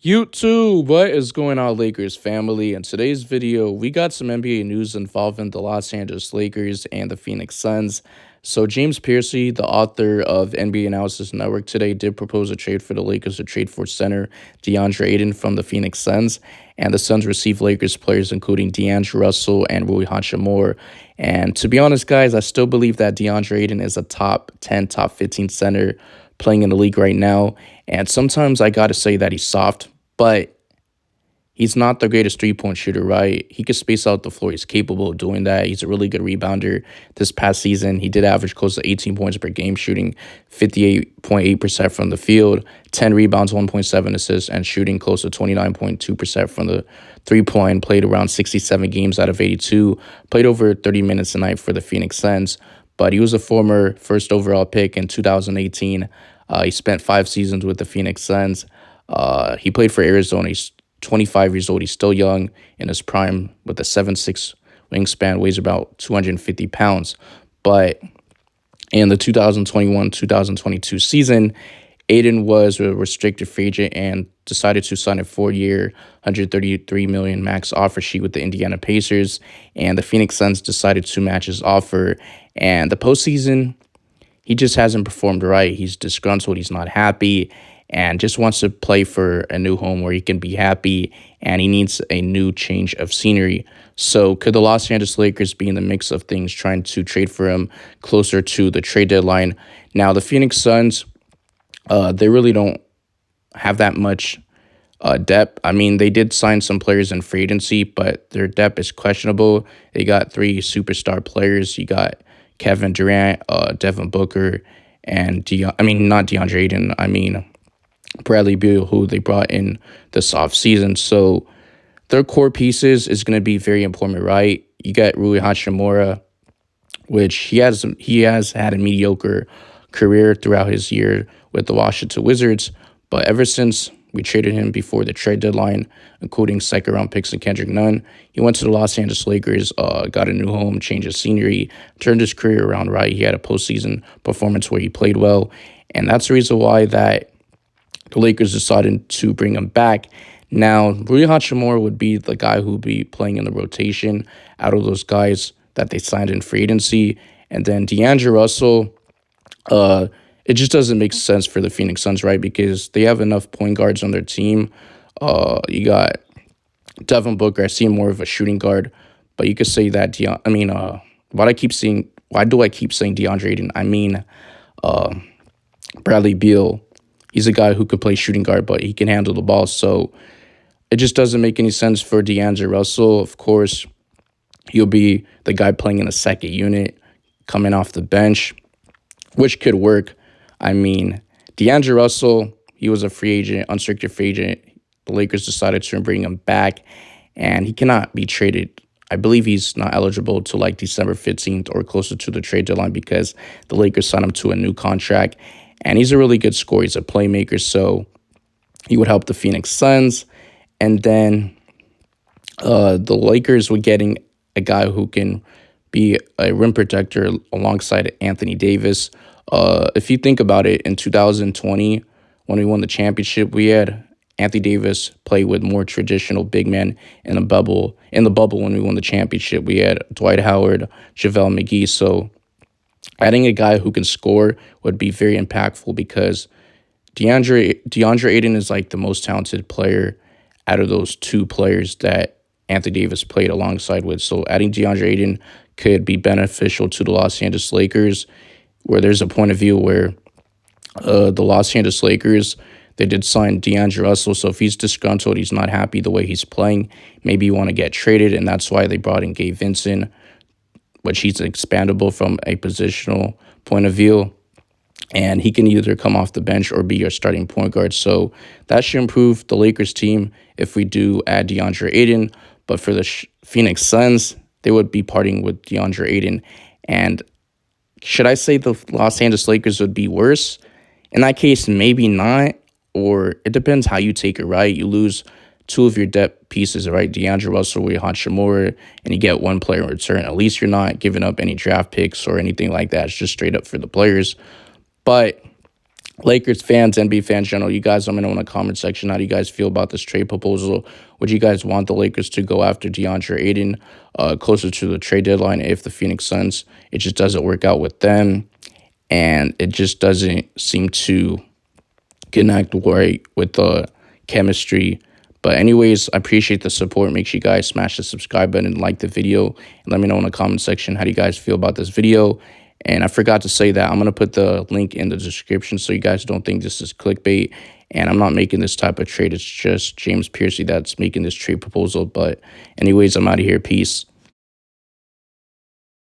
YouTube, what is going on, Lakers family? In today's video, we got some NBA news involving the Los Angeles Lakers and the Phoenix Suns. So, James Piercy, the author of NBA Analysis Network, today did propose a trade for the Lakers to trade for center Deandre Ayton from the Phoenix Suns. And the Suns received Lakers players including Deandre Russell and Rui Hachimura. And to be honest, guys, I still believe that Deandre Ayton is a top 10, top 15 center playing in the league right now. And sometimes I got to say that he's soft, but he's not the greatest three-point shooter, right? He can space out the floor. He's capable of doing that. He's a really good rebounder. This past season, he did average close to 18 points per game, shooting 58.8% from the field, 10 rebounds, 1.7 assists, and shooting close to 29.2% from the three-point. Played around 67 games out of 82. Played over 30 minutes a night for the Phoenix Suns. But he was a former first overall pick in 2018. He spent 5 seasons with the Phoenix Suns. He played for Arizona. He's 25 years old. He's still young in his prime with a 7'6" wingspan, weighs about 250 pounds. But in the 2021-2022 season, Ayton was a restricted free agent and decided to sign a 4-year, $133 million max offer sheet with the Indiana Pacers. And the Phoenix Suns decided to match his offer. And the postseason, he just hasn't performed right. He's disgruntled. He's not happy and just wants to play for a new home where he can be happy, and he needs a new change of scenery. So could the Los Angeles Lakers be in the mix of things trying to trade for him closer to the trade deadline? Now, the Phoenix Suns, they really don't have that much depth. I mean, they did sign some players in free agency, but their depth is questionable. They got 3 superstar players. You got Kevin Durant, Devin Booker, and not DeAndre Ayton. Bradley Beal, who they brought in this offseason. So their core pieces is going to be very important, right? You got Rui Hachimura, which he has had a mediocre career throughout his year with the Washington Wizards. But ever since we traded him before the trade deadline, including second-round picks and Kendrick Nunn, he went to the Los Angeles Lakers, got a new home, changed his scenery, turned his career around, right? He had a postseason performance where he played well. And that's the reason why that the Lakers decided to bring him back. Now, Rui Hachimura would be the guy who would be playing in the rotation out of those guys that they signed in free agency. And then Deandre Russell, it just doesn't make sense for the Phoenix Suns, right? Because they have enough point guards on their team. You got Devin Booker. I see him more of a shooting guard, but you could say that. Why do I keep saying DeAndre Ayton? Bradley Beal. He's a guy who could play shooting guard, but he can handle the ball. So it just doesn't make any sense for Deandre Russell. Of course, he'll be the guy playing in the second unit, coming off the bench, which could work. Deandre Russell, he was a free agent, unrestricted free agent. The Lakers decided to bring him back, and he cannot be traded. I believe he's not eligible to like December 15th or closer to the trade deadline because the Lakers signed him to a new contract. And he's a really good scorer. He's a playmaker, so he would help the Phoenix Suns. And then the Lakers were getting a guy who can be a rim protector alongside Anthony Davis. If you think about it, in 2020, when we won the championship, we had Anthony Davis play with more traditional big men in the bubble. In the bubble, when we won the championship, we had Dwight Howard, JaVale McGee. So adding a guy who can score would be very impactful because DeAndre Ayton is like the most talented player out of those 2 players that Anthony Davis played alongside with. So adding DeAndre Ayton could be beneficial to the Los Angeles Lakers, where there's a point of view where the Los Angeles Lakers, they did sign Deandre Russell. So if he's disgruntled, he's not happy the way he's playing, maybe you want to get traded, and that's why they brought in Gabe Vincent, which he's expandable from a positional point of view. And he can either come off the bench or be your starting point guard. So that should improve the Lakers team if we do add DeAndre Ayton. But for the Phoenix Suns, they would be parting with DeAndre Ayton. And should I say the Los Angeles Lakers would be worse? In that case, maybe not. Or it depends how you take it, right? You lose 2 of your depth pieces, right? Deandre Russell, Rui Hachimura, and you get 1 player in return. At least you're not giving up any draft picks or anything like that. It's just straight up for the players. But Lakers fans, NBA fans, general, you guys let me know in the comment section how do you guys feel about this trade proposal. Would you guys want the Lakers to go after Deandre Ayton closer to the trade deadline if the Phoenix Suns, it just doesn't work out with them, and it just doesn't seem to connect right with the chemistry. But anyways, I appreciate the support. Make sure you guys smash the subscribe button and like the video. And let me know in the comment section how do you guys feel about this video. And I forgot to say that I'm going to put the link in the description so you guys don't think this is clickbait. And I'm not making this type of trade. It's just James Piercy that's making this trade proposal. But anyways, I'm out of here. Peace.